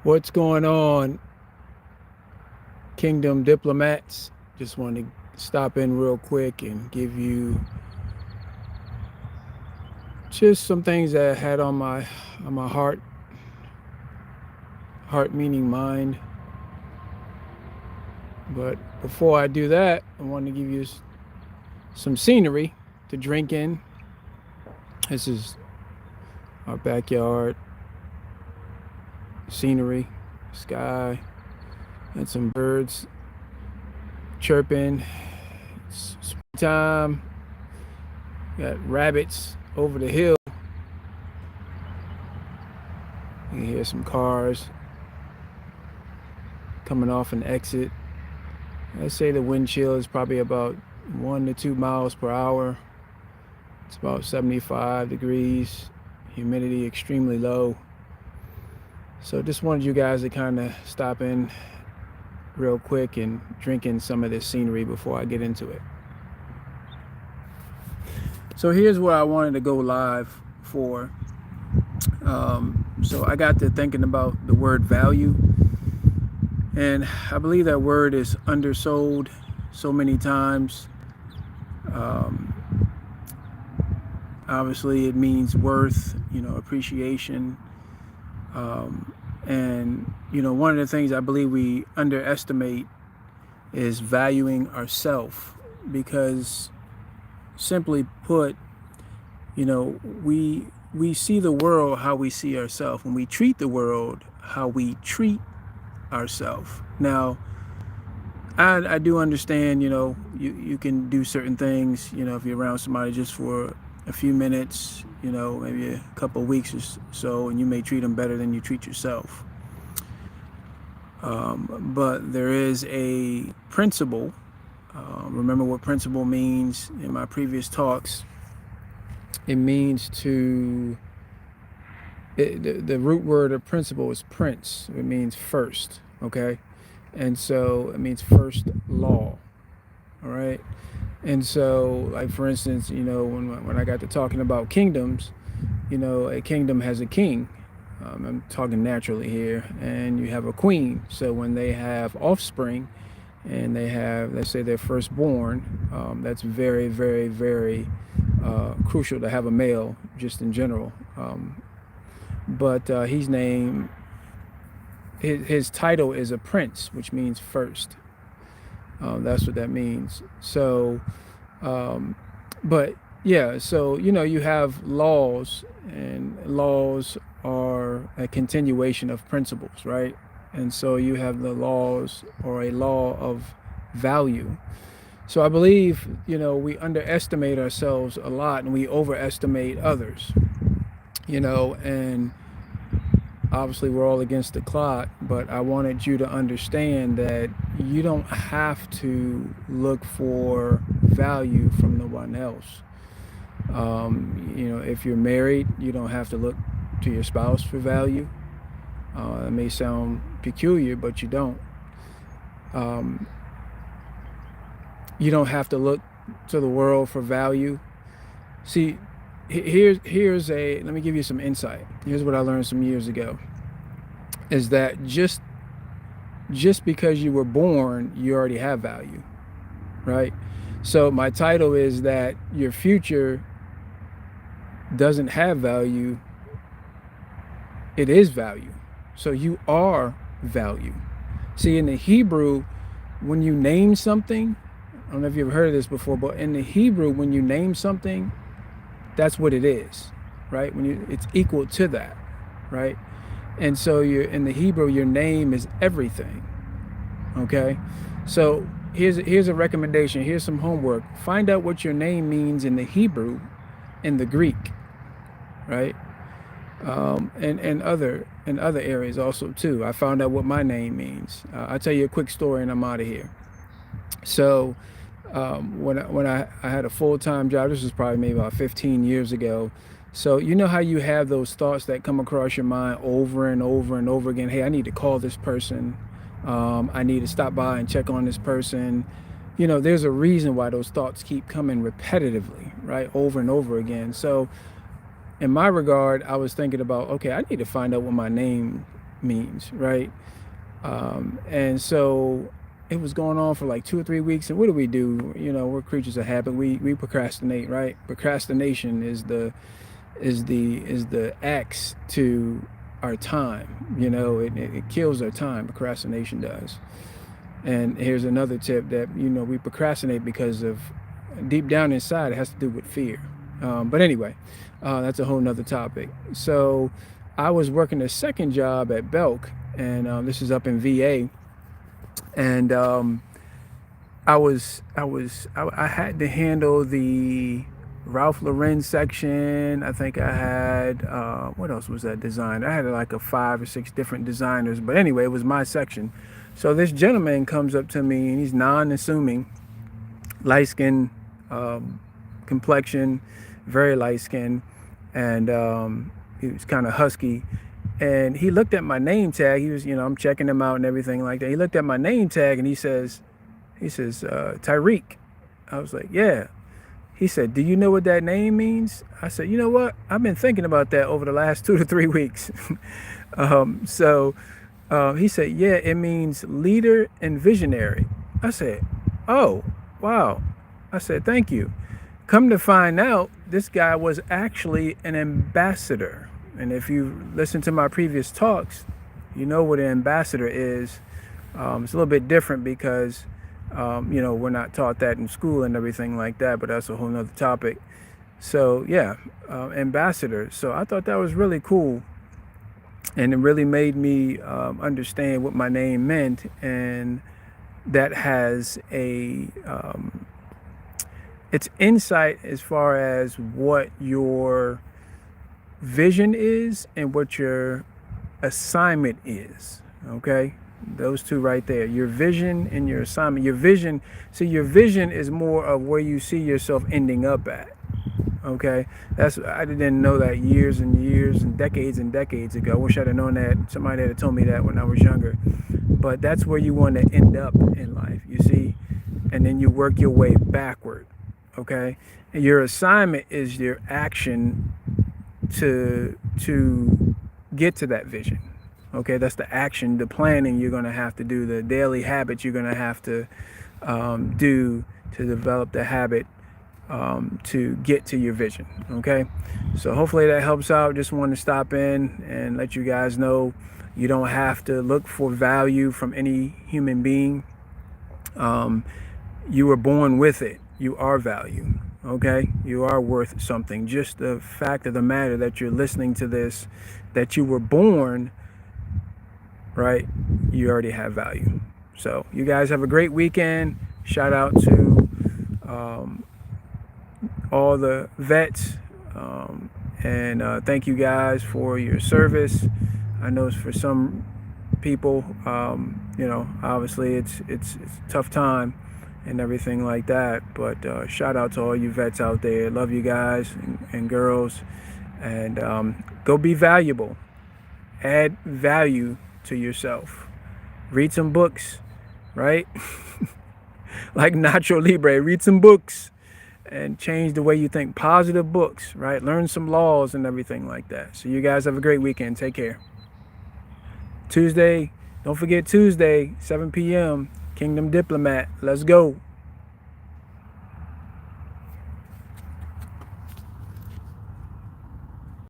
What's going on, Kingdom Diplomats? Just wanted to stop in real quick and give you just some things that I had on my heart meaning mind. But before I do that, I want to give you some scenery to drink in. This is our backyard scenery, sky, and some birds chirping. It's springtime. Got rabbits over the hill. You can hear some cars coming off an exit. I'd say the wind chill is probably about 1 to 2 miles per hour. It's about 75 degrees. Humidity extremely low. So just wanted you guys to kind of stop in real quick and drink in some of this scenery before I get into it. So here's where I wanted to go live for. So I got to thinking about the word value, and I believe that word is undersold so many times. Um, Obviously, it means worth, appreciation. And, one of the things I believe we underestimate is valuing ourselves because, simply put, we see the world how we see ourselves, and we treat the world how we treat ourselves. Now, I do understand, you can do certain things, if you're around somebody just for a few minutes, maybe a couple of weeks or so, and you may treat them better than you treat yourself. But there is a principle. Remember what principle means in my previous talks. It means the root word of principle is prince. It means first, okay? And so it means first law, all right? And so, like, for instance, when I got to talking about kingdoms, a kingdom has a king. I'm talking naturally here, and you have a queen. So when they have offspring and they have, let's say, their firstborn, that's very, very, very crucial to have a male just in general. But he's named, his title is a prince, which means first. That's what that means. So, but yeah, so, you have laws, and laws are a continuation of principles, right? And so you have the laws, or a law of value. So I believe, we underestimate ourselves a lot and we overestimate others, and obviously we're all against the clock, but I wanted you to understand that you don't have to look for value from no one else. If you're married, you don't have to look to your spouse for value. It may sound peculiar, but you don't. You don't have to look to the world for value. See, let me give you some insight. Here's what I learned some years ago, is that just because you were born, you already have value, right? So my title is that your future doesn't have value, it is value. So you are value. See, in the Hebrew, when you name something, I don't know if you've heard of this before, but in the Hebrew, when you name something, that's what it is, right? It's equal to that, right? And so in the Hebrew, your name is everything. Okay, so here's a recommendation. Here's some homework. Find out what your name means in the Hebrew and the Greek, right? And other areas also too. I found out what my name means. I'll tell you a quick story and I'm out of here. So when I had a full-time job, this was probably maybe about 15 years ago. So you know how you have those thoughts that come across your mind over and over and over again. Hey, I need to call this person. I need to stop by and check on this person. There's a reason why those thoughts keep coming repetitively, right? Over and over again. So in my regard, I was thinking about, okay, I need to find out what my name means, right? And so it was going on for like 2 or 3 weeks. And what do? You know, we're creatures of habit. We procrastinate, right? Procrastination is the X to our time. You know, it kills our time. Procrastination does. And here's another tip that, you know, we procrastinate because of deep down inside, it has to do with fear. But anyway, that's a whole nother topic. So I was working a second job at Belk, and this is up in VA. And I had to handle the Ralph Lauren section. I think I had what else was that design? I had like a 5 or 6 different designers, but anyway, it was my section. So this gentleman comes up to me, and he's non-assuming, light skin, complexion, very light skin, and he was kind of husky. And he looked at my name tag. He was, you know, I'm checking him out and everything like that. He looked at my name tag and he says, Tyreek. I was like, yeah. He said, do you know what that name means? I said, you know what? I've been thinking about that over the last 2 to 3 weeks. He said, yeah, it means leader and visionary. I said, oh, wow. I said, thank you. Come to find out, this guy was actually an ambassador. And if you listen to my previous talks, you know what an ambassador is. It's a little bit different because, you know, we're not taught that in school and everything like that, but that's a whole nother topic. So yeah, ambassador. So I thought that was really cool. And it really made me understand what my name meant. And that has it's insight as far as what your vision is and what your assignment is. Okay, those two right there, your vision and your assignment. Your vision, so your vision is more of where you see yourself ending up at. Okay, I didn't know that years and years and decades ago. I wish I'd have known that. Somebody had told me that when I was younger. But that's where you want to end up in life, you see, and then you work your way backward. Okay, and your assignment is your action to get to that vision. Okay, that's the action, the planning you're going to have to do, the daily habits you're going to have to do to develop the habit to get to your vision. Okay, so hopefully that helps out. Just wanted to stop in and let you guys know you don't have to look for value from any human being. You were born with it. You are value. Okay, you are worth something. Just the fact of the matter that you're listening to this, that you were born, right? You already have value. So you guys have a great weekend. Shout out to all the vets, and thank you guys for your service. I know for some people, you know, obviously it's a tough time and everything like that, but shout out to all you vets out there. Love you guys and girls, and go be valuable. Add value to yourself. Read some books, right? Like Nacho Libre, read some books and change the way you think. Positive books, right? Learn some laws and everything like that. So you guys have a great weekend. Take care. Tuesday, don't forget Tuesday, 7 p.m., Kingdom Diplomat. Let's go.